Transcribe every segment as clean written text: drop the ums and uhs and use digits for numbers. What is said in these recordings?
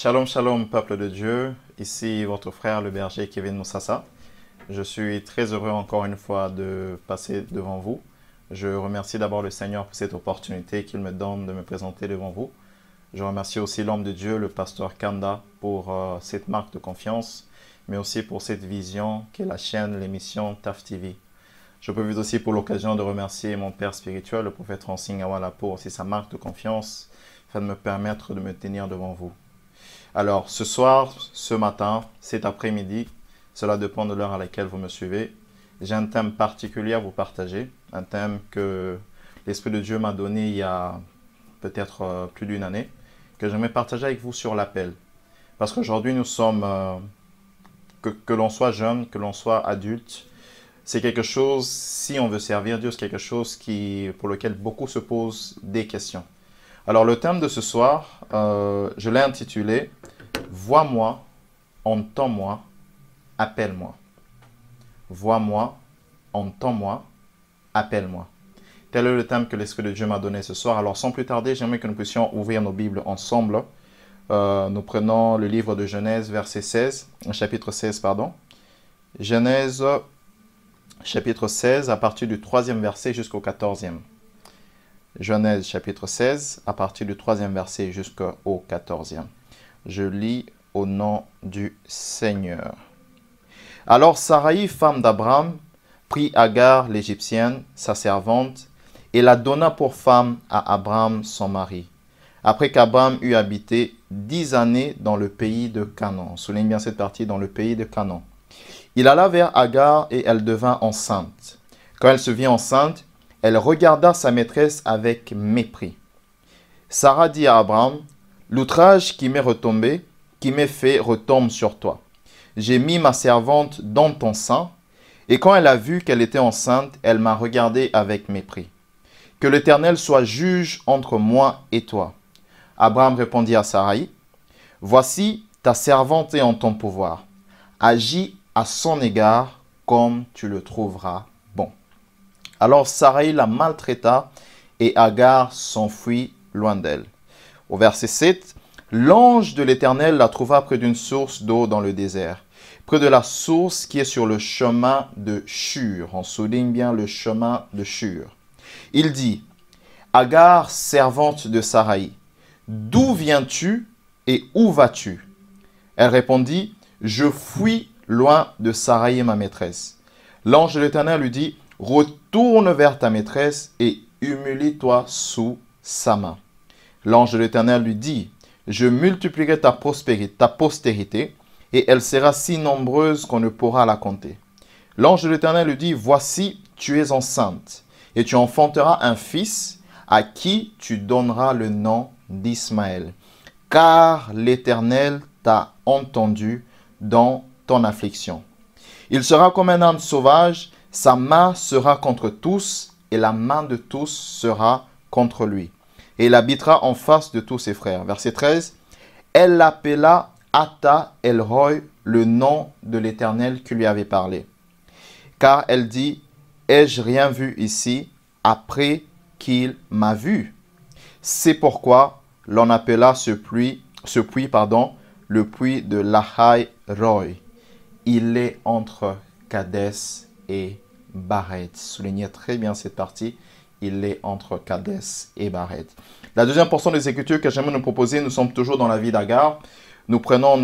Shalom, shalom, peuple de Dieu. Ici votre frère, le berger Kevin Moussassa. Je suis très heureux encore une fois de passer devant vous. Je remercie d'abord le Seigneur pour cette opportunité qu'il me donne de me présenter devant vous. Je remercie aussi l'homme de Dieu, le pasteur Kanda, pour cette marque de confiance, mais aussi pour cette vision qu'est la chaîne, l'émission TAF TV. Je profite aussi pour l'occasion de remercier mon père spirituel, le prophète Francine Awala, pour aussi sa marque de confiance, afin de me permettre de me tenir devant vous. Alors, ce soir, ce matin, cet après-midi, cela dépend de l'heure à laquelle vous me suivez, j'ai un thème particulier à vous partager, un thème que l'Esprit de Dieu m'a donné il y a peut-être plus d'une année, que j'aimerais partager avec vous sur l'appel. Parce qu'aujourd'hui, nous sommes, que l'on soit jeune, que l'on soit adulte, c'est quelque chose, si on veut servir Dieu, c'est quelque chose pour lequel beaucoup se posent des questions. Alors, le thème de ce soir, je l'ai intitulé « Vois-moi, entends-moi, appelle-moi ». Vois-moi, entends-moi, appelle-moi. Tel est le thème que l'Esprit de Dieu m'a donné ce soir. Alors, sans plus tarder, j'aimerais que nous puissions ouvrir nos Bibles ensemble. Nous prenons le livre de Genèse, chapitre 16, pardon. Genèse, chapitre 16, à partir du 3e verset jusqu'au 14e. Genèse chapitre 16, à partir du 3e verset jusqu'au 14e. Je lis au nom du Seigneur. Alors Saraï, femme d'Abraham, prit Agar l'Égyptienne, sa servante, et la donna pour femme à Abraham son mari, après qu'Abraham eut habité 10 années dans le pays de Canaan. Souligne bien cette partie, dans le pays de Canaan. Il alla vers Agar et elle devint enceinte. Quand elle se vit enceinte, elle regarda sa maîtresse avec mépris. Sarah dit à Abraham, « L'outrage qui m'est retombé, qui m'est fait, retombe sur toi. J'ai mis ma servante dans ton sein, et quand elle a vu qu'elle était enceinte, elle m'a regardé avec mépris. Que l'Éternel soit juge entre moi et toi. » Abraham répondit à Saraï, « Voici, ta servante est en ton pouvoir. Agis à son égard comme tu le trouveras bon. » Alors Saraï la maltraita et Agar s'enfuit loin d'elle. Au verset 7, l'ange de l'Éternel la trouva près d'une source d'eau dans le désert, près de la source qui est sur le chemin de Shur. On souligne bien le chemin de Shur. Il dit, Agar, servante de Saraï, d'où viens-tu et où vas-tu? Elle répondit, je fuis loin de Saraï ma maîtresse. L'ange de l'Éternel lui dit, retourne vers ta maîtresse et humilie-toi sous sa main. L'ange de l'Éternel lui dit, je multiplierai ta postérité, et elle sera si nombreuse qu'on ne pourra la compter. L'ange de l'Éternel lui dit, voici, tu es enceinte, et tu enfanteras un fils à qui tu donneras le nom d'Ismaël, car l'Éternel t'a entendu dans ton affliction. Il sera comme un âne sauvage, sa main sera contre tous, et la main de tous sera contre lui. Et il habitera en face de tous ses frères. Verset 13. Elle l'appela Ata El-Roi, le nom de l'Éternel qui lui avait parlé. Car elle dit, ai-je rien vu ici après qu'il m'a vu? C'est pourquoi l'on appela ce puits, le puits de Lahai Roi. Il est entre Kadès et Baret. Soulignez très bien cette partie. Il est entre Kadès et Baret. La deuxième portion des Écritures que j'aimerais nous proposer, nous sommes toujours dans la vie d'Agar. Nous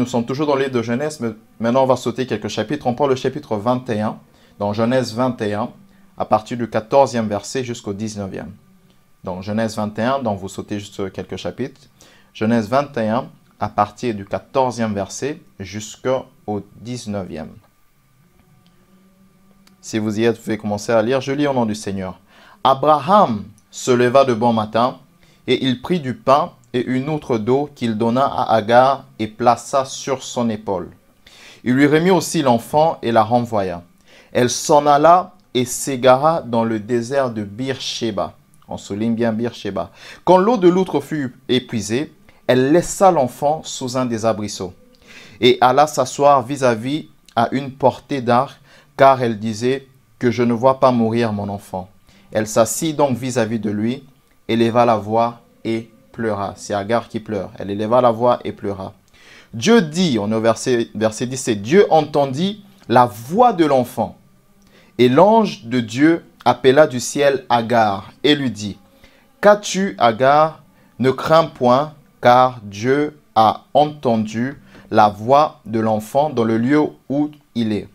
sommes toujours dans le livre de Genèse, mais maintenant on va sauter quelques chapitres. On prend le chapitre 21, dans Genèse 21, à partir du 14e verset jusqu'au 19e. Donc Genèse 21, donc vous sautez juste quelques chapitres. Genèse 21, à partir du 14e verset jusqu'au 19e. Si vous y êtes, vous pouvez commencer à lire. Je lis au nom du Seigneur. Abraham se leva de bon matin, et il prit du pain et une outre d'eau qu'il donna à Agar et plaça sur son épaule. Il lui remit aussi l'enfant et la renvoya. Elle s'en alla et s'égara dans le désert de Beersheba. On souligne bien Beersheba. Quand l'eau de l'outre fut épuisée, elle laissa l'enfant sous un des arbrisseaux et alla s'asseoir vis-à-vis à une portée d'arc, car elle disait que je ne vois pas mourir mon enfant. Elle s'assit donc vis-à-vis de lui, éleva la voix et pleura. C'est Agar qui pleure. Elle éleva la voix et pleura. Dieu dit, on est au verset 17, Dieu entendit la voix de l'enfant. Et l'ange de Dieu appela du ciel Agar et lui dit, qu'as-tu, Agar? Ne crains point, car Dieu a entendu la voix de l'enfant dans le lieu où il est.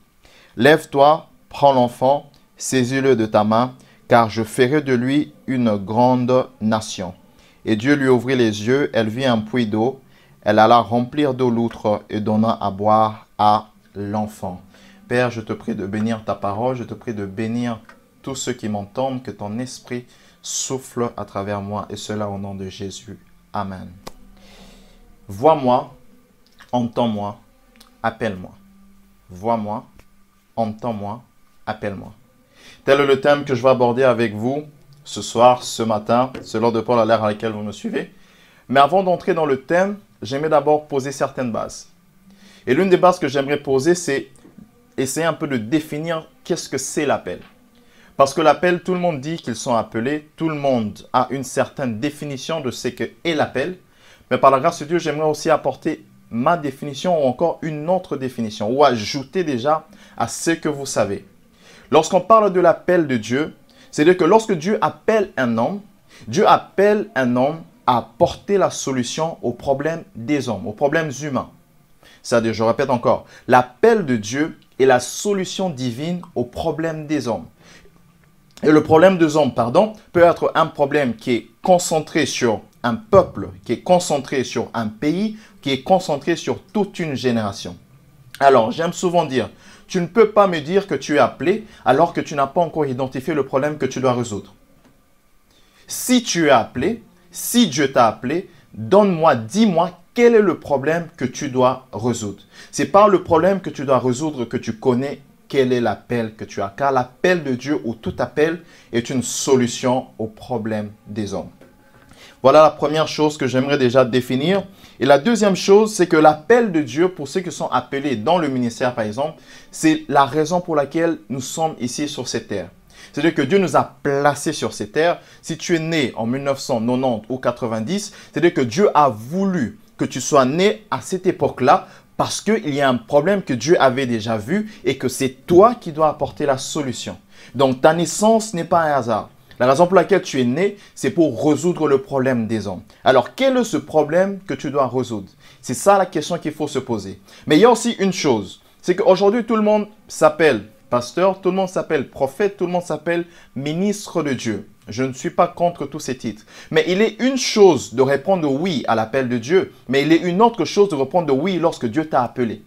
Lève-toi, prends l'enfant, saisis-le de ta main, car je ferai de lui une grande nation. Et Dieu lui ouvrit les yeux, elle vit un puits d'eau, elle alla remplir d'eau l'outre et donna à boire à l'enfant. Père, je te prie de bénir ta parole, je te prie de bénir tous ceux qui m'entendent, que ton esprit souffle à travers moi, et cela au nom de Jésus. Amen. Vois-moi, entends-moi, appelle-moi. Vois-moi, entends-moi, appelle-moi. Tel est le thème que je vais aborder avec vous ce soir, ce matin, selon de Paul à l'ère à laquelle vous me suivez. Mais avant d'entrer dans le thème, j'aimerais d'abord poser certaines bases. Et l'une des bases que j'aimerais poser, c'est essayer un peu de définir qu'est-ce que c'est l'appel. Parce que l'appel, tout le monde dit qu'ils sont appelés, tout le monde a une certaine définition de ce qu'est l'appel. Mais par la grâce de Dieu, j'aimerais aussi apporter ma définition ou encore une autre définition, ou ajouter déjà à ce que vous savez. Lorsqu'on parle de l'appel de Dieu, c'est-à-dire que lorsque Dieu appelle un homme à porter la solution aux problèmes des hommes, aux problèmes humains. C'est-à-dire, je répète encore, l'appel de Dieu est la solution divine aux problèmes des hommes. Et le problème des hommes, peut être un problème qui est concentré sur un peuple, qui est concentré sur un pays, qui est concentré sur toute une génération. Alors, j'aime souvent dire, tu ne peux pas me dire que tu es appelé alors que tu n'as pas encore identifié le problème que tu dois résoudre. Si tu es appelé, si Dieu t'a appelé, dis-moi quel est le problème que tu dois résoudre. C'est par le problème que tu dois résoudre que tu connais quel est l'appel que tu as. Car l'appel de Dieu ou tout appel est une solution aux problèmes des hommes. Voilà la première chose que j'aimerais déjà définir. Et la deuxième chose, c'est que l'appel de Dieu, pour ceux qui sont appelés dans le ministère par exemple, c'est la raison pour laquelle nous sommes ici sur cette terre. C'est-à-dire que Dieu nous a placés sur cette terre. Si tu es né en 1990 ou 90, c'est-à-dire que Dieu a voulu que tu sois né à cette époque-là parce qu'il y a un problème que Dieu avait déjà vu et que c'est toi qui dois apporter la solution. Donc ta naissance n'est pas un hasard. La raison pour laquelle tu es né, c'est pour résoudre le problème des hommes. Alors, quel est ce problème que tu dois résoudre? C'est ça la question qu'il faut se poser. Mais il y a aussi une chose, c'est qu'aujourd'hui, tout le monde s'appelle pasteur, tout le monde s'appelle prophète, tout le monde s'appelle ministre de Dieu. Je ne suis pas contre tous ces titres. Mais il est une chose de répondre oui à l'appel de Dieu, mais il est une autre chose de répondre oui lorsque Dieu t'a appelé.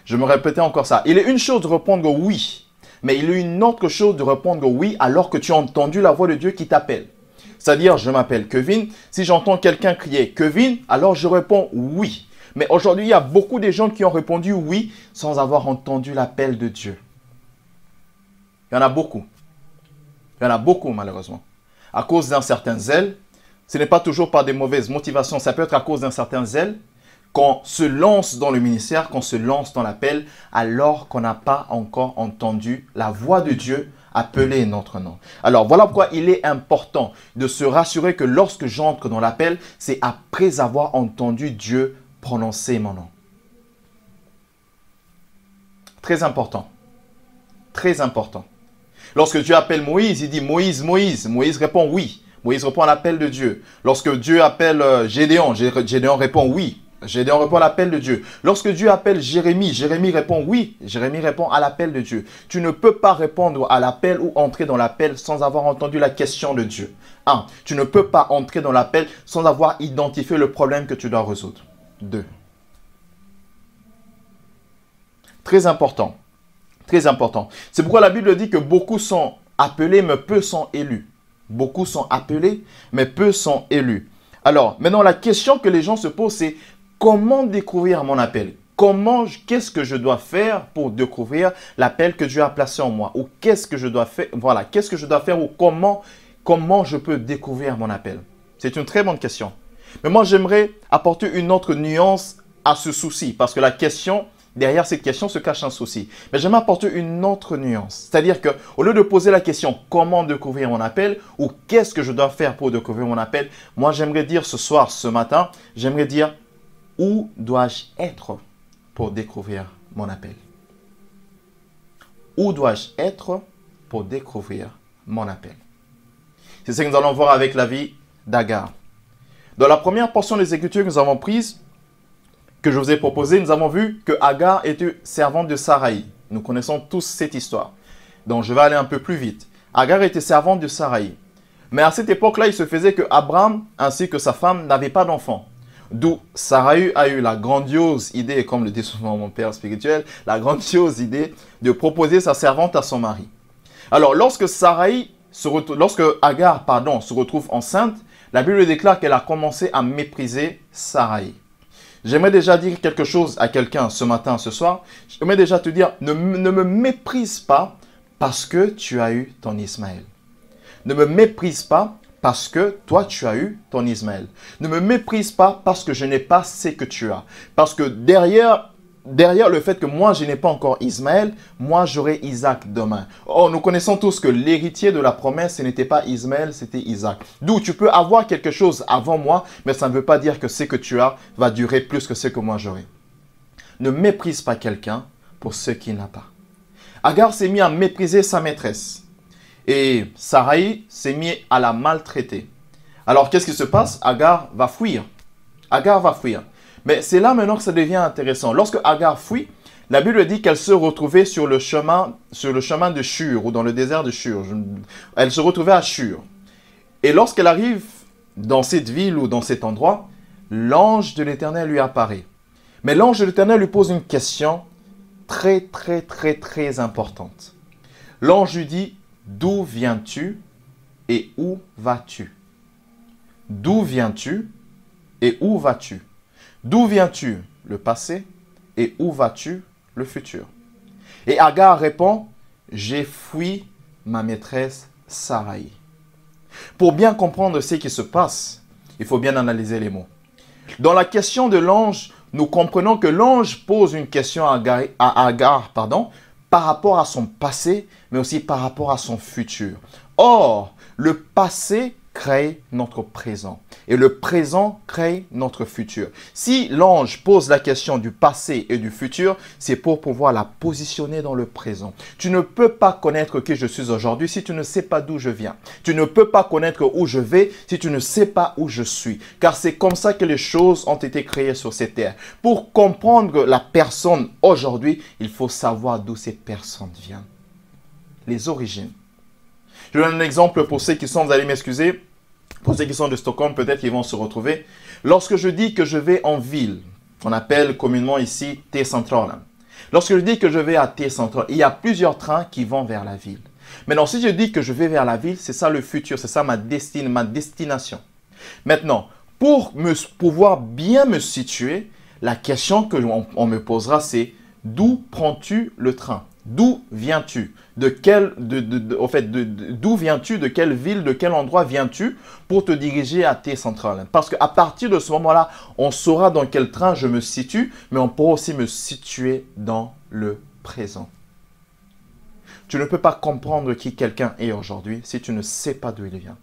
Je me répétais encore ça. Il est une chose de répondre oui, mais il est une autre chose de répondre oui alors que tu as entendu la voix de Dieu qui t'appelle. C'est-à-dire, je m'appelle Kevin. Si j'entends quelqu'un crier Kevin, alors je réponds oui. Mais aujourd'hui, il y a beaucoup de gens qui ont répondu oui sans avoir entendu l'appel de Dieu. Il y en a beaucoup. Il y en a beaucoup malheureusement. À cause d'un certain zèle, ce n'est pas toujours par des mauvaises motivations. Ça peut être à cause d'un certain zèle qu'on se lance dans le ministère, qu'on se lance dans l'appel alors qu'on n'a pas encore entendu la voix de Dieu appeler notre nom. Alors voilà pourquoi il est important de se rassurer que lorsque j'entre dans l'appel, c'est après avoir entendu Dieu prononcer mon nom. Très important. Très important. Lorsque Dieu appelle Moïse, il dit Moïse, Moïse. Moïse répond oui. Moïse répond à l'appel de Dieu. Lorsque Dieu appelle Gédéon, Gédéon répond oui. Gédéon répond à l'appel de Dieu. Lorsque Dieu appelle Jérémie, Jérémie répond oui. Jérémie répond à l'appel de Dieu. Tu ne peux pas répondre à l'appel ou entrer dans l'appel sans avoir entendu la question de Dieu. 1. Tu ne peux pas entrer dans l'appel sans avoir identifié le problème que tu dois résoudre. 2. Très important. Très important. C'est pourquoi la Bible dit que beaucoup sont appelés, mais peu sont élus. Beaucoup sont appelés, mais peu sont élus. Alors, maintenant, la question que les gens se posent, c'est comment découvrir mon appel? Qu'est-ce que je dois faire pour découvrir l'appel que Dieu a placé en moi? Ou qu'est-ce que je dois faire? Voilà, qu'est-ce que je dois faire ou comment je peux découvrir mon appel? C'est une très bonne question. Mais moi, j'aimerais apporter une autre nuance à ce souci parce que la question... Derrière cette question se cache un souci. Mais j'aimerais apporter une autre nuance. C'est-à-dire qu'au lieu de poser la question « Comment découvrir mon appel ?» ou « Qu'est-ce que je dois faire pour découvrir mon appel ?» Moi, j'aimerais dire ce soir, ce matin, j'aimerais dire Où dois-je être pour découvrir mon appel? Où dois-je être pour découvrir mon appel? C'est ce que nous allons voir avec la vie d'Agar. Dans la première portion des Écritures que nous avons prise, que je vous ai proposée, nous avons vu que Agar était servante de Saraï. Nous connaissons tous cette histoire. Donc je vais aller un peu plus vite. Agar était servante de Saraï. Mais à cette époque-là, il se faisait que Abraham ainsi que sa femme n'avaient pas d'enfants. D'où Saraï a eu la grandiose idée, comme le dit souvent mon père spirituel, la grandiose idée de proposer sa servante à son mari. Alors lorsque Agar se retrouve enceinte, la Bible déclare qu'elle a commencé à mépriser Saraï. J'aimerais déjà dire quelque chose à quelqu'un ce matin, ce soir. J'aimerais déjà te dire, ne me méprise pas parce que tu as eu ton Ismaël. Ne me méprise pas parce que toi, tu as eu ton Ismaël. Ne me méprise pas parce que je n'ai pas ce que tu as. Parce que derrière le fait que moi, je n'ai pas encore Ismaël, moi, j'aurai Isaac demain. Oh, nous connaissons tous que l'héritier de la promesse, ce n'était pas Ismaël, c'était Isaac. D'où tu peux avoir quelque chose avant moi, mais ça ne veut pas dire que ce que tu as va durer plus que ce que moi j'aurai. Ne méprise pas quelqu'un pour ce qu'il n'a pas. Agar s'est mis à mépriser sa maîtresse. Et Saraï s'est mis à la maltraiter. Alors, qu'est-ce qui se passe? Agar va fuir. Agar va fuir. Mais c'est là maintenant que ça devient intéressant. Lorsque Agar fuit, la Bible dit qu'elle se retrouvait sur le chemin de Shur ou dans le désert de Shur. Elle se retrouvait à Shur. Et lorsqu'elle arrive dans cette ville ou dans cet endroit, l'ange de l'Éternel lui apparaît. Mais l'ange de l'Éternel lui pose une question très, très, très, très importante. L'ange lui dit, d'où viens-tu et où vas-tu? D'où viens-tu et où vas-tu? D'où viens-tu? Le passé. Et où vas-tu? Le futur. Et Agar répond, j'ai fui ma maîtresse Saraï. Pour bien comprendre ce qui se passe, il faut bien analyser les mots. Dans la question de l'ange, nous comprenons que l'ange pose une question à Agar, par rapport à son passé, mais aussi par rapport à son futur. Or, le passé crée notre présent et le présent crée notre futur. Si l'ange pose la question du passé et du futur, c'est pour pouvoir la positionner dans le présent. Tu ne peux pas connaître qui je suis aujourd'hui si tu ne sais pas d'où je viens. Tu ne peux pas connaître où je vais si tu ne sais pas où je suis. Car c'est comme ça que les choses ont été créées sur cette terre. Pour comprendre la personne aujourd'hui, il faut savoir d'où cette personne vient. Les origines. Je donne un exemple pour ceux qui sont, vous allez m'excuser, pour ceux qui sont de Stockholm, peut-être qu'ils vont se retrouver. Lorsque je dis que je vais en ville, on appelle communément ici T-Central. Lorsque je dis que je vais à T-Central, il y a plusieurs trains qui vont vers la ville. Maintenant, si je dis que je vais vers la ville, c'est ça le futur, c'est ça ma destination. Maintenant, pour pouvoir bien me situer, la question que on me posera, c'est d'où prends-tu le train? D'où viens-tu? D'où viens-tu? De quelle ville, de quel endroit viens-tu pour te diriger à T-Central? Parce qu'à partir de ce moment-là, on saura dans quel train je me situe, mais on pourra aussi me situer dans le présent. Tu ne peux pas comprendre qui quelqu'un est aujourd'hui si tu ne sais pas d'où il vient.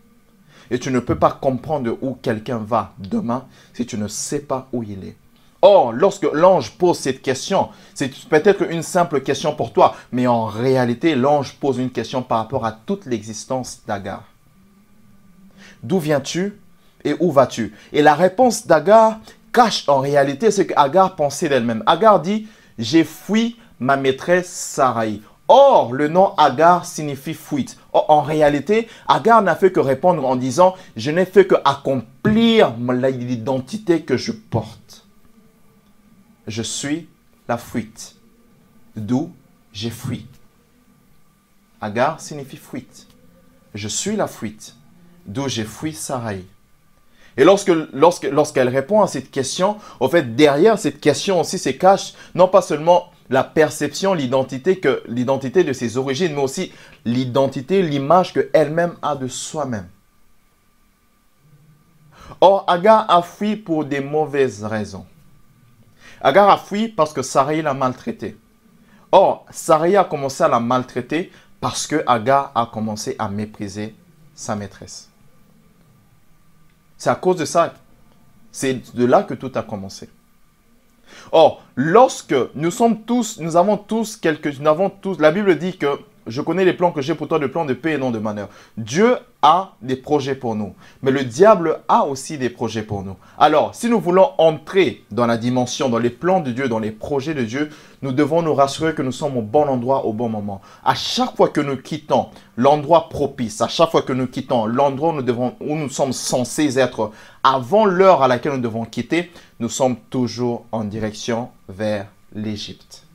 Et tu ne peux pas comprendre où quelqu'un va demain si tu ne sais pas où il est. Or, lorsque l'ange pose cette question, c'est peut-être une simple question pour toi, mais en réalité, l'ange pose une question par rapport à toute l'existence d'Agar. D'où viens-tu et où vas-tu? Et la réponse d'Agar cache en réalité ce qu'Agar pensait d'elle-même. Agar dit, j'ai fui ma maîtresse Saraï. Or, le nom Agar signifie fuite. Or, en réalité, Agar n'a fait que répondre en disant, je n'ai fait que accomplir l'identité que je porte. Je suis la fuite, d'où j'ai fui. Agar signifie fuite. Je suis la fuite, d'où j'ai fui Saraï. Et lorsqu'elle répond à cette question, en fait, derrière cette question aussi se cache non pas seulement la perception, l'identité de ses origines, mais aussi l'identité, l'image qu'elle-même a de soi-même. Or, Agar a fui pour des mauvaises raisons. Agar a fui parce que Saraï l'a maltraité. Or, Saraï a commencé à la maltraiter parce que Agar a commencé à mépriser sa maîtresse. C'est à cause de ça. C'est de là que tout a commencé. Or, lorsque nous avons tous, la Bible dit que je connais les plans que j'ai pour toi, des plans de paix et non de malheur. Dieu a des projets pour nous, mais le diable a aussi des projets pour nous. Alors, si nous voulons entrer dans la dimension, dans les plans de Dieu, dans les projets de Dieu, nous devons nous rassurer que nous sommes au bon endroit au bon moment. À chaque fois que nous quittons l'endroit propice, à chaque fois que nous quittons l'endroit où nous sommes censés être avant l'heure à laquelle nous devons quitter, nous sommes toujours en direction vers l'Égypte.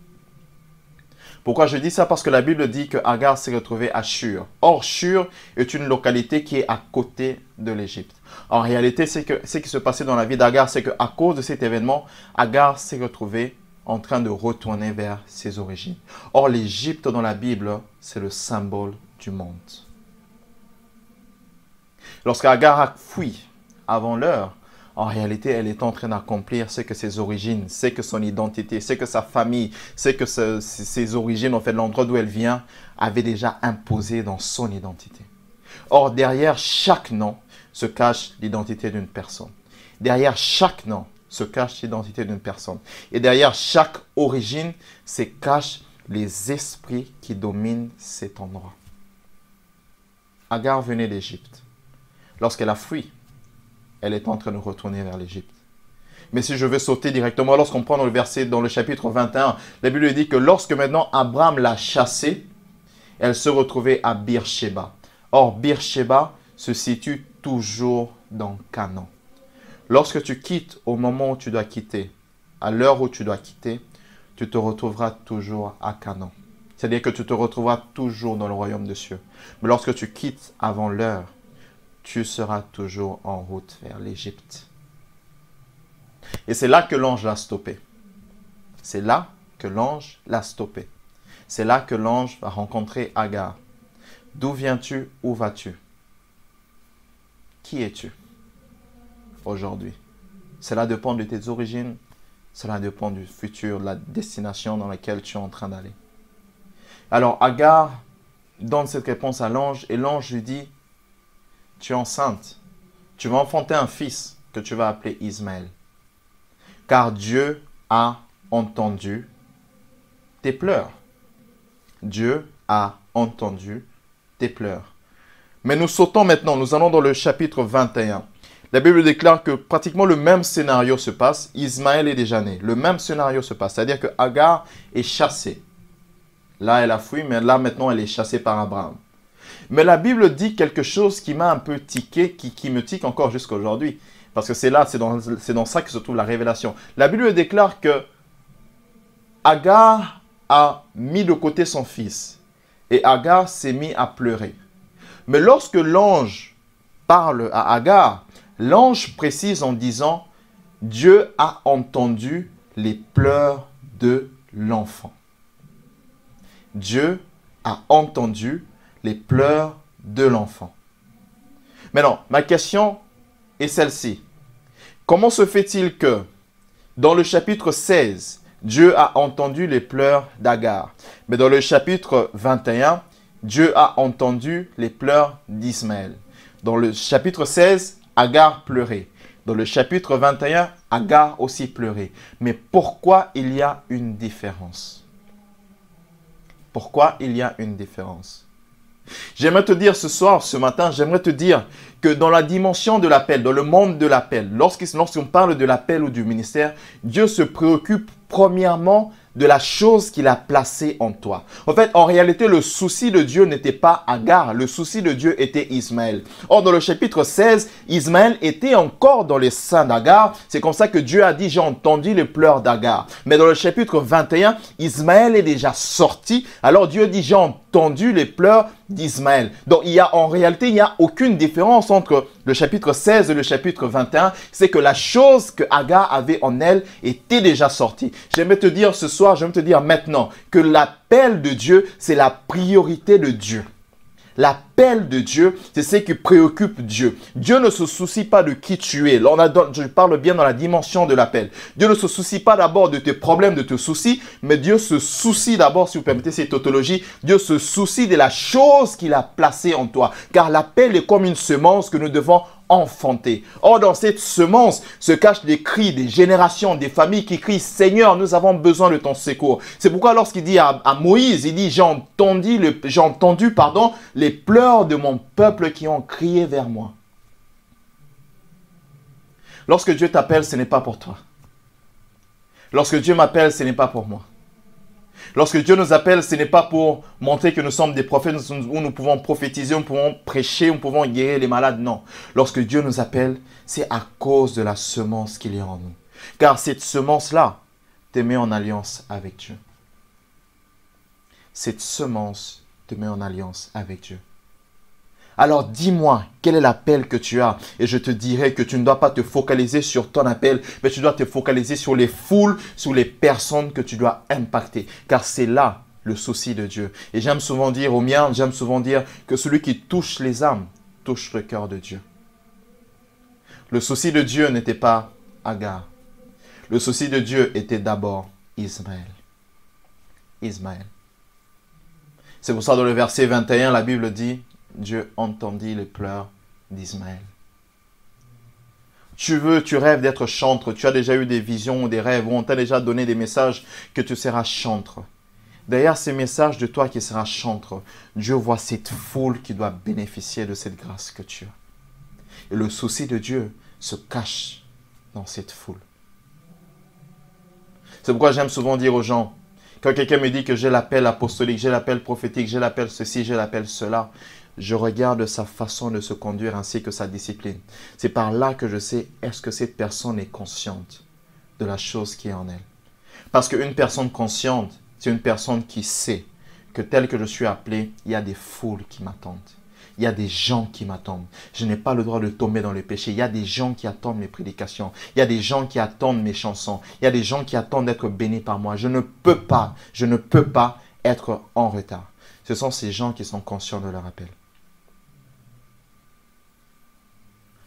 Pourquoi je dis ça? Parce que la Bible dit que Agar s'est retrouvée à Shur. Or, Shur est une localité qui est à côté de l'Égypte. En réalité, ce qui se passait dans la vie d'Agar, c'est qu'à cause de cet événement, Agar s'est retrouvée en train de retourner vers ses origines. Or, l'Égypte dans la Bible, c'est le symbole du monde. Lorsqu'Agar a fui avant l'heure, en réalité, elle est en train d'accomplir ce que ses origines, ce que son identité, ce que sa famille, ce que ses origines, en fait, l'endroit d'où elle vient, avait déjà imposé dans son identité. Or, derrière chaque nom se cache l'identité d'une personne. Derrière chaque nom se cache l'identité d'une personne. Et derrière chaque origine se cachent les esprits qui dominent cet endroit. Agar venait d'Égypte. Lorsqu'elle a fui, elle est en train de retourner vers l'Égypte. Mais si je veux sauter directement, lorsqu'on prend dans le verset, dans le chapitre 21, la Bible dit que lorsque maintenant Abraham l'a chassée, elle se retrouvait à Beersheba. Or, Beersheba se situe toujours dans Canaan. Lorsque tu quittes au moment où tu dois quitter, à l'heure où tu dois quitter, tu te retrouveras toujours à Canaan. C'est-à-dire que tu te retrouveras toujours dans le royaume des cieux. Mais lorsque tu quittes avant l'heure, tu seras toujours en route vers l'Égypte. Et c'est là que l'ange l'a stoppé. C'est là que l'ange l'a stoppé. C'est là que l'ange va rencontrer Agar. D'où viens-tu? Où vas-tu? Qui es-tu aujourd'hui? Cela dépend de tes origines. Cela dépend du futur, de la destination dans laquelle tu es en train d'aller. Alors Agar donne cette réponse à l'ange et l'ange lui dit: tu es enceinte, tu vas enfanter un fils que tu vas appeler Ismaël. Car Dieu a entendu tes pleurs. Dieu a entendu tes pleurs. Mais nous sautons maintenant, nous allons dans le chapitre 21. La Bible déclare que pratiquement le même scénario se passe. Ismaël est déjà né. Le même scénario se passe, c'est-à-dire que Agar est chassée. Là, elle a fui, mais là, maintenant, elle est chassée par Abraham. Mais la Bible dit quelque chose qui m'a un peu tiqué, qui me tique encore jusqu'à aujourd'hui. Parce que c'est là, c'est dans ça que se trouve la révélation. La Bible déclare que Agar a mis de côté son fils. Et Agar s'est mis à pleurer. Mais lorsque l'ange parle à Agar, l'ange précise en disant: Dieu a entendu les pleurs de l'enfant. Dieu a entendu les pleurs de l'enfant. Maintenant, ma question est celle-ci. Comment se fait-il que dans le chapitre 16, Dieu a entendu les pleurs d'Agar, mais dans le chapitre 21, Dieu a entendu les pleurs d'Ismaël? Dans le chapitre 16, Agar pleurait. Dans le chapitre 21, Agar aussi pleurait. Mais pourquoi il y a une différence? Pourquoi il y a une différence? J'aimerais te dire ce soir, ce matin, j'aimerais te dire que dans la dimension de l'appel, dans le monde de l'appel, lorsqu'on parle de l'appel ou du ministère, Dieu se préoccupe premièrement de la chose qu'il a placée en toi. En fait, en réalité, le souci de Dieu n'était pas Agar, le souci de Dieu était Ismaël. Or, dans le chapitre 16, Ismaël était encore dans les seins d'Agar. C'est comme ça que Dieu a dit: j'ai entendu les pleurs d'Agar. Mais dans le chapitre 21, Ismaël est déjà sorti. Alors Dieu dit: j'ai entendu les pleurs d'Ismaël. Donc, en réalité, il n'y a aucune différence entre le chapitre 16 et le chapitre 21. C'est que la chose que Agar avait en elle était déjà sortie. J'aimerais te dire ce soir, je vais te dire maintenant que l'appel de Dieu, c'est la priorité de Dieu. L'appel de Dieu, c'est ce qui préoccupe Dieu. Dieu ne se soucie pas de qui tu es. Là, je parle bien dans la dimension de l'appel. Dieu ne se soucie pas d'abord de tes problèmes, de tes soucis, mais Dieu se soucie d'abord, si vous permettez cette tautologie, Dieu se soucie de la chose qu'il a placée en toi. Car l'appel est comme une semence que nous devons enfanter. Or, dans cette semence se cachent des cris, des générations, des familles qui crient, Seigneur, nous avons besoin de ton secours. C'est pourquoi lorsqu'il dit à Moïse, il dit, j'ai entendu, les pleurs de mon peuple qui ont crié vers moi. Lorsque Dieu t'appelle, ce n'est pas pour toi. Lorsque Dieu m'appelle, ce n'est pas pour moi. Lorsque Dieu nous appelle, ce n'est pas pour montrer que nous sommes des prophètes où nous pouvons prophétiser, nous pouvons prêcher, nous pouvons guérir les malades. Non. Lorsque Dieu nous appelle, c'est à cause de la semence qu'il y a en nous. Car cette semence-là te met en alliance avec Dieu. Cette semence te met en alliance avec Dieu. Alors dis-moi, quel est l'appel que tu as? Et je te dirai que tu ne dois pas te focaliser sur ton appel, mais tu dois te focaliser sur les foules, sur les personnes que tu dois impacter. Car c'est là le souci de Dieu. Et j'aime souvent dire aux miens, que celui qui touche les âmes, touche le cœur de Dieu. Le souci de Dieu n'était pas Agar. Le souci de Dieu était d'abord Ismaël. Ismaël. C'est pour ça dans le verset 21, la Bible dit, Dieu entendit les pleurs d'Ismaël. Tu rêves d'être chantre. Tu as déjà eu des visions ou des rêves où on t'a déjà donné des messages que tu seras chantre. Derrière ces messages de toi qui seras chantre, Dieu voit cette foule qui doit bénéficier de cette grâce que tu as. Et le souci de Dieu se cache dans cette foule. C'est pourquoi j'aime souvent dire aux gens, quand quelqu'un me dit que j'ai l'appel apostolique, j'ai l'appel prophétique, j'ai l'appel ceci, j'ai l'appel cela, je regarde sa façon de se conduire ainsi que sa discipline. C'est par là que je sais, est-ce que cette personne est consciente de la chose qui est en elle. Parce qu'une personne consciente, c'est une personne qui sait que tel que je suis appelé, il y a des foules qui m'attendent. Il y a des gens qui m'attendent. Je n'ai pas le droit de tomber dans le péché. Il y a des gens qui attendent mes prédications. Il y a des gens qui attendent mes chansons. Il y a des gens qui attendent d'être bénis par moi. Je ne peux pas être en retard. Ce sont ces gens qui sont conscients de leur appel.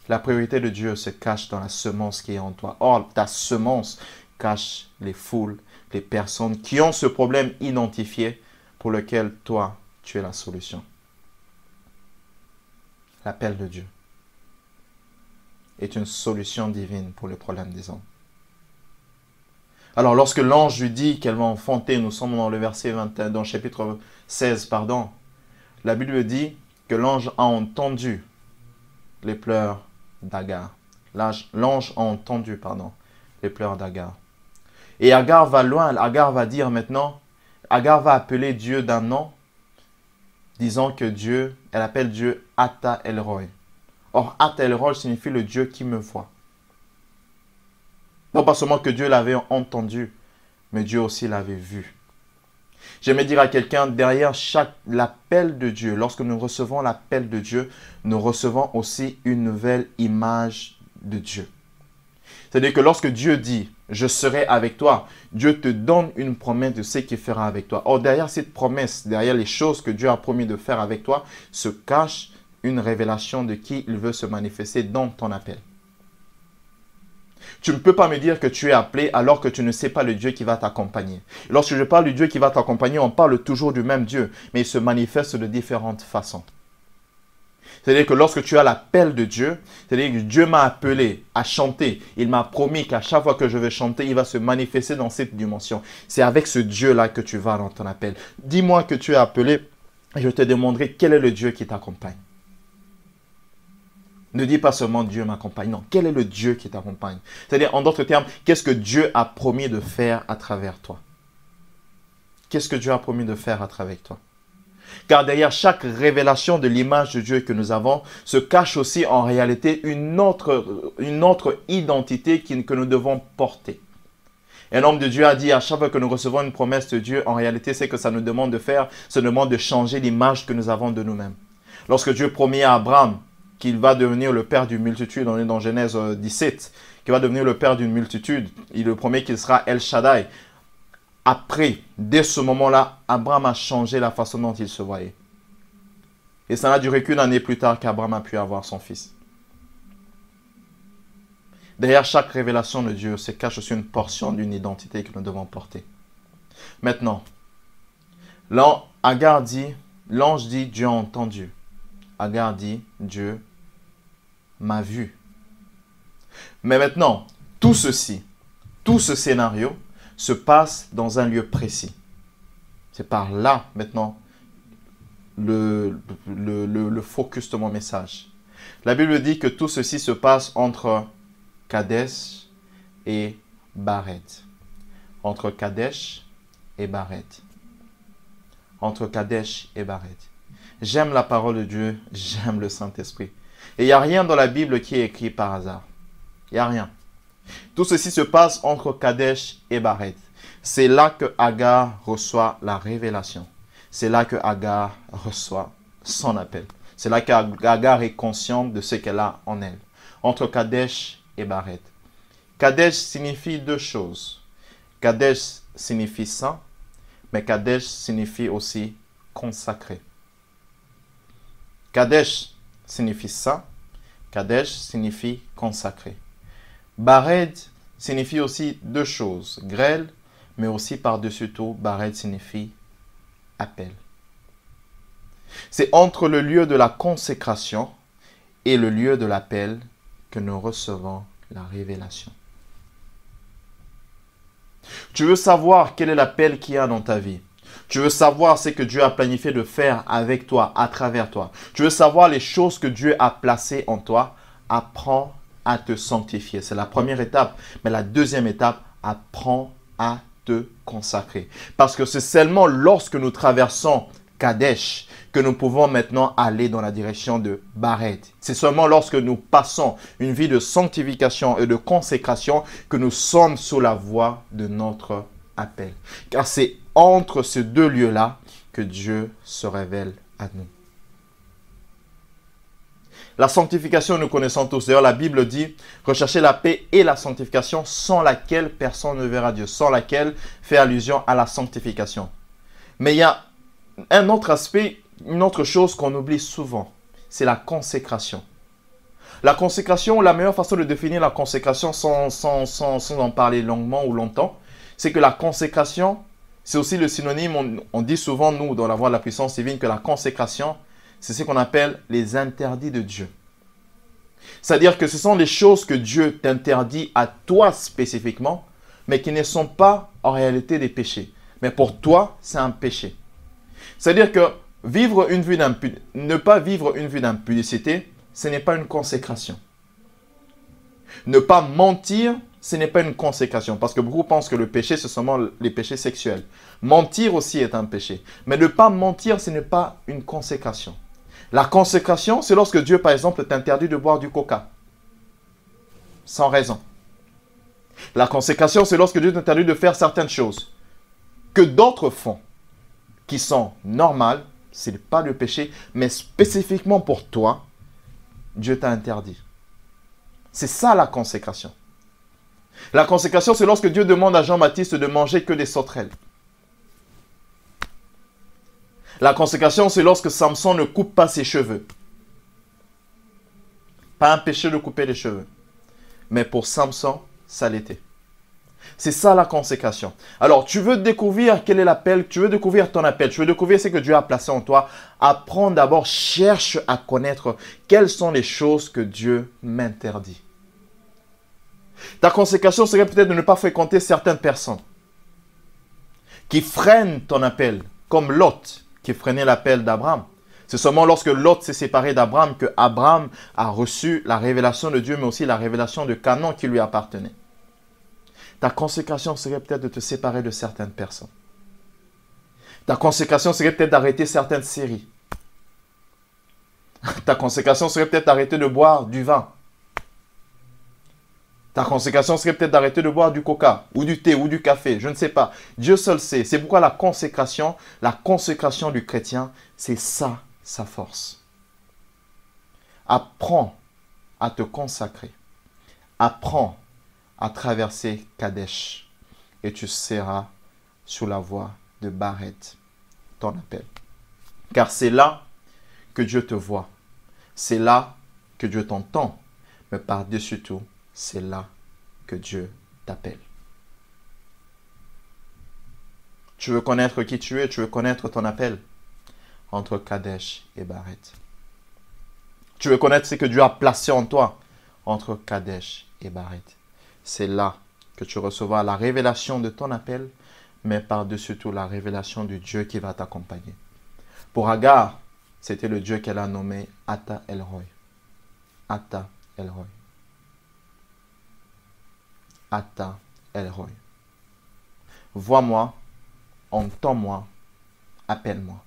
La priorité de Dieu se cache dans la semence qui est en toi. Or, ta semence cache les foules, les personnes qui ont ce problème identifié pour lequel toi, tu es la solution. L'appel de Dieu est une solution divine pour le problème des hommes. Alors, lorsque l'ange lui dit qu'elle va enfanter, nous sommes dans le verset 21, dans le chapitre 16, la Bible dit que l'ange a entendu les pleurs d'Agar. L'ange a entendu, les pleurs d'Agar. Et Agar va loin, Agar va dire maintenant, Agar va appeler Dieu d'un nom, disant que Dieu, elle appelle Dieu Ata El-Roi. Or, Ata El-Roi signifie le Dieu qui me voit. Non pas seulement que Dieu l'avait entendu, mais Dieu aussi l'avait vu. J'aimerais dire à quelqu'un, derrière l'appel de Dieu, lorsque nous recevons l'appel de Dieu, nous recevons aussi une nouvelle image de Dieu. C'est-à-dire que lorsque Dieu dit, je serai avec toi, Dieu te donne une promesse de ce qu'il fera avec toi. Or, derrière cette promesse, derrière les choses que Dieu a promis de faire avec toi, se cache une révélation de qui il veut se manifester dans ton appel. Tu ne peux pas me dire que tu es appelé alors que tu ne sais pas le Dieu qui va t'accompagner. Lorsque je parle du Dieu qui va t'accompagner, on parle toujours du même Dieu, mais il se manifeste de différentes façons. C'est-à-dire que lorsque tu as l'appel de Dieu, c'est-à-dire que Dieu m'a appelé à chanter. Il m'a promis qu'à chaque fois que je vais chanter, il va se manifester dans cette dimension. C'est avec ce Dieu-là que tu vas dans ton appel. Dis-moi que tu es appelé et je te demanderai quel est le Dieu qui t'accompagne. Ne dis pas seulement Dieu m'accompagne. Non, quel est le Dieu qui t'accompagne? C'est-à-dire, en d'autres termes, qu'est-ce que Dieu a promis de faire à travers toi? Qu'est-ce que Dieu a promis de faire à travers toi? Car derrière chaque révélation de l'image de Dieu que nous avons, se cache aussi en réalité une autre identité que nous devons porter. Un homme de Dieu a dit à chaque fois que nous recevons une promesse de Dieu, en réalité, c'est que ça nous demande de faire, ça nous demande de changer l'image que nous avons de nous-mêmes. Lorsque Dieu promet à Abraham qu'il va devenir le père d'une multitude, on est dans Genèse 17, qu'il va devenir le père d'une multitude, il le promet qu'il sera El Shaddai. Après, dès ce moment-là, Abraham a changé la façon dont il se voyait. Et ça n'a duré qu'une année plus tard qu'Abraham a pu avoir son fils. Derrière chaque révélation de Dieu se cache aussi une portion d'une identité que nous devons porter. Maintenant, l'ange dit, Dieu a entendu. Agar dit, Dieu m'a vu. Mais maintenant, tout ceci, tout ce scénario se passe dans un lieu précis. C'est par là, maintenant, le focus de mon message. La Bible dit que tout ceci se passe entre Kadesh et Bared. Entre Kadesh et Bared. Entre Kadesh et Bared. J'aime la parole de Dieu, j'aime le Saint-Esprit. Et il n'y a rien dans la Bible qui est écrit par hasard. Il n'y a rien. Tout ceci se passe entre Kadesh et Bared. C'est là que Agar reçoit la révélation. C'est là que Agar reçoit son appel. C'est là qu'Agar est consciente de ce qu'elle a en elle. Entre Kadesh et Bared. Kadesh signifie deux choses. Kadesh signifie saint, mais Kadesh signifie aussi consacré. Kadesh signifie saint, Kadesh signifie consacré. Bared signifie aussi deux choses, grêle, mais aussi par-dessus tout, Bared signifie appel. C'est entre le lieu de la consécration et le lieu de l'appel que nous recevons la révélation. Tu veux savoir quel est l'appel qu'il y a dans ta vie. Tu veux savoir ce que Dieu a planifié de faire avec toi, à travers toi. Tu veux savoir les choses que Dieu a placées en toi. Apprends à te sanctifier. C'est la première étape. Mais la deuxième étape, apprends à te consacrer. Parce que c'est seulement lorsque nous traversons Kadesh que nous pouvons maintenant aller dans la direction de Bared. C'est seulement lorsque nous passons une vie de sanctification et de consécration que nous sommes sous la voie de notre appel. Car c'est entre ces deux lieux-là que Dieu se révèle à nous. La sanctification, nous connaissons tous. D'ailleurs, la Bible dit, recherchez la paix et la sanctification sans laquelle personne ne verra Dieu. Sans laquelle fait allusion à la sanctification. Mais il y a un autre aspect, une autre chose qu'on oublie souvent. C'est la consécration. La consécration, la meilleure façon de définir la consécration sans en parler longuement ou longtemps, c'est que la consécration, c'est aussi le synonyme, on dit souvent, nous, dans la voie de la puissance divine, que la consécration, c'est ce qu'on appelle les interdits de Dieu. C'est-à-dire que ce sont les choses que Dieu t'interdit à toi spécifiquement, mais qui ne sont pas en réalité des péchés. Mais pour toi, c'est un péché. C'est-à-dire que ne pas vivre une vie d'impudicité, ce n'est pas une consécration. Ne pas mentir, ce n'est pas une consécration. Parce que beaucoup pensent que le péché, c'est seulement les péchés sexuels. Mentir aussi est un péché. Mais ne pas mentir, ce n'est pas une consécration. La consécration, c'est lorsque Dieu, par exemple, t'interdit de boire du coca. Sans raison. La consécration, c'est lorsque Dieu t'interdit de faire certaines choses que d'autres font, qui sont normales, ce n'est pas le péché, mais spécifiquement pour toi, Dieu t'a interdit. C'est ça la consécration. La consécration, c'est lorsque Dieu demande à Jean-Baptiste de manger que des sauterelles. La consécration, c'est lorsque Samson ne coupe pas ses cheveux. Pas un péché de couper les cheveux. Mais pour Samson, ça l'était. C'est ça la consécration. Alors, tu veux découvrir quel est l'appel, tu veux découvrir ton appel, tu veux découvrir ce que Dieu a placé en toi. Apprends d'abord, cherche à connaître quelles sont les choses que Dieu m'interdit. Ta consécration serait peut-être de ne pas fréquenter certaines personnes qui freinent ton appel, comme Lot qui freinait l'appel d'Abraham. C'est seulement lorsque Lot s'est séparé d'Abraham que Abraham a reçu la révélation de Dieu, mais aussi la révélation de Canaan qui lui appartenait. Ta consécration serait peut-être de te séparer de certaines personnes. Ta consécration serait peut-être d'arrêter certaines séries. Ta consécration serait peut-être d'arrêter de boire du vin. Ta consécration serait peut-être d'arrêter de boire du coca, ou du thé, ou du café, je ne sais pas. Dieu seul sait. C'est pourquoi la consécration du chrétien, c'est ça, sa force. Apprends à te consacrer. Apprends à traverser Kadesh et tu seras sur la voie de Bared, ton appel. Car c'est là que Dieu te voit. C'est là que Dieu t'entend. Mais par-dessus tout, c'est là que Dieu t'appelle. Tu veux connaître qui tu es, tu veux connaître ton appel entre Kadesh et Bared. Tu veux connaître ce que Dieu a placé en toi entre Kadesh et Bared. C'est là que tu recevras la révélation de ton appel, mais par-dessus tout la révélation du Dieu qui va t'accompagner. Pour Agar, c'était le Dieu qu'elle a nommé Ata El-Roi. Ata El-Roi. Ata El-Roi. Vois-moi, entends-moi, appelle-moi.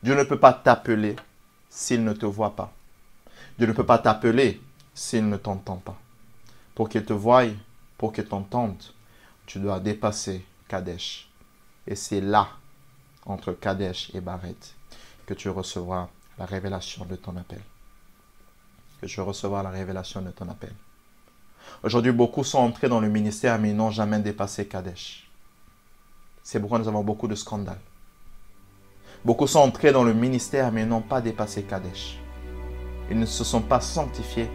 Dieu ne peut pas t'appeler s'il ne te voit pas. Dieu ne peut pas t'appeler s'il ne t'entend pas. Pour qu'il te voie, pour qu'il t'entende, tu dois dépasser Kadesh. Et c'est là, entre Kadesh et Bared, que tu recevras la révélation de ton appel. Que tu recevras la révélation de ton appel. Aujourd'hui, beaucoup sont entrés dans le ministère, mais ils n'ont jamais dépassé Kadesh. C'est pourquoi nous avons beaucoup de scandales. Beaucoup sont entrés dans le ministère, mais ils n'ont pas dépassé Kadesh. Ils ne se sont pas sanctifiés,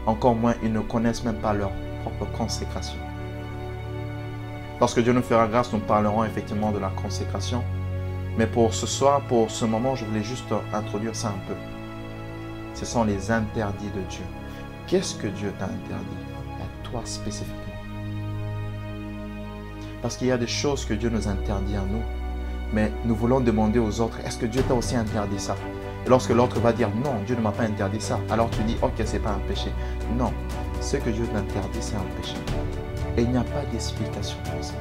encore moins, ils ne connaissent même pas leur propre consécration. Lorsque Dieu nous fera grâce, nous parlerons effectivement de la consécration. Mais pour ce soir, pour ce moment, je voulais juste introduire ça un peu. Ce sont les interdits de Dieu. Qu'est-ce que Dieu t'a interdit à toi spécifiquement? Parce qu'il y a des choses que Dieu nous interdit à nous. Mais nous voulons demander aux autres, est-ce que Dieu t'a aussi interdit ça? Et lorsque l'autre va dire, non, Dieu ne m'a pas interdit ça, alors tu dis, ok, c'est pas un péché. Non, ce que Dieu t'interdit, c'est un péché. Et il n'y a pas d'explication pour ça.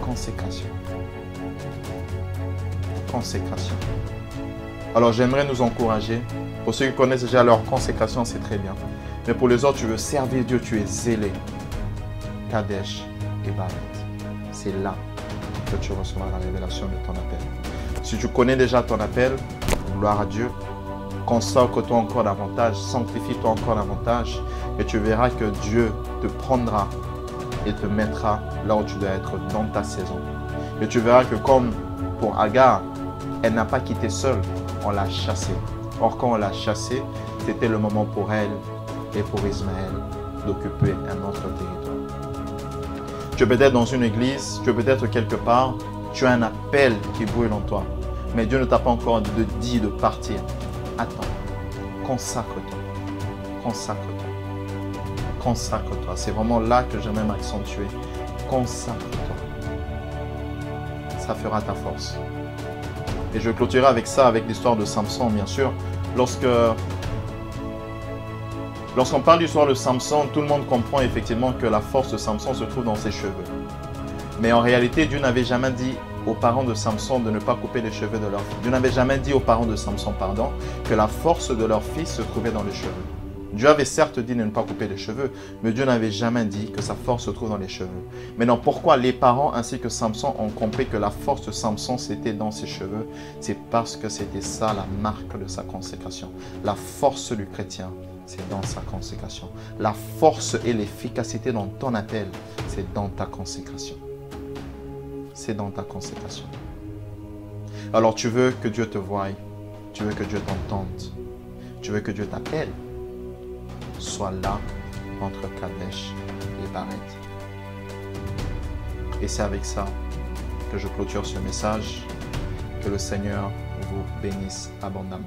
Consécration. Consécration. Alors j'aimerais nous encourager. Pour ceux qui connaissent déjà leur consécration, c'est très bien. Mais pour les autres, tu veux servir Dieu, tu es zélé. Kadesh et Bared. C'est là que tu recevras la révélation de ton appel. Si tu connais déjà ton appel, gloire à Dieu, consacre-toi encore davantage, sanctifie-toi encore davantage et tu verras que Dieu te prendra et te mettra là où tu dois être dans ta saison. Et tu verras que comme pour Agar, elle n'a pas quitté seule, on l'a chassée. Or quand on l'a chassée, c'était le moment pour elle et pour Ismaël d'occuper un autre territoire. Tu es peut-être dans une église, tu es peut-être quelque part, tu as un appel qui brûle en toi. Mais Dieu ne t'a pas encore dit de partir. Attends, consacre-toi, consacre-toi, consacre-toi. C'est vraiment là que j'aime m'accentuer. Consacre-toi. Ça fera ta force. Et je clôturerai avec ça, avec l'histoire de Samson, bien sûr. Lorsqu'on parle de l'histoire de Samson, tout le monde comprend effectivement que la force de Samson se trouve dans ses cheveux. Mais en réalité, Dieu n'avait jamais dit aux parents de Samson de ne pas couper les cheveux de leur fils. Dieu n'avait jamais dit aux parents de Samson, que la force de leur fils se trouvait dans les cheveux. Dieu avait certes dit de ne pas couper les cheveux, mais Dieu n'avait jamais dit que sa force se trouve dans les cheveux. Maintenant, pourquoi les parents ainsi que Samson ont compris que la force de Samson c'était dans ses cheveux? C'est parce que c'était ça la marque de sa consécration. La force du chrétien, c'est dans sa consécration. La force et l'efficacité dans ton appel, c'est dans ta consécration. C'est dans ta consécration. Alors tu veux que Dieu te voie, tu veux que Dieu t'entende, tu veux que Dieu t'appelle. Sois là entre Kadesh et Bared. Et c'est avec ça que je clôture ce message. Que le Seigneur vous bénisse abondamment.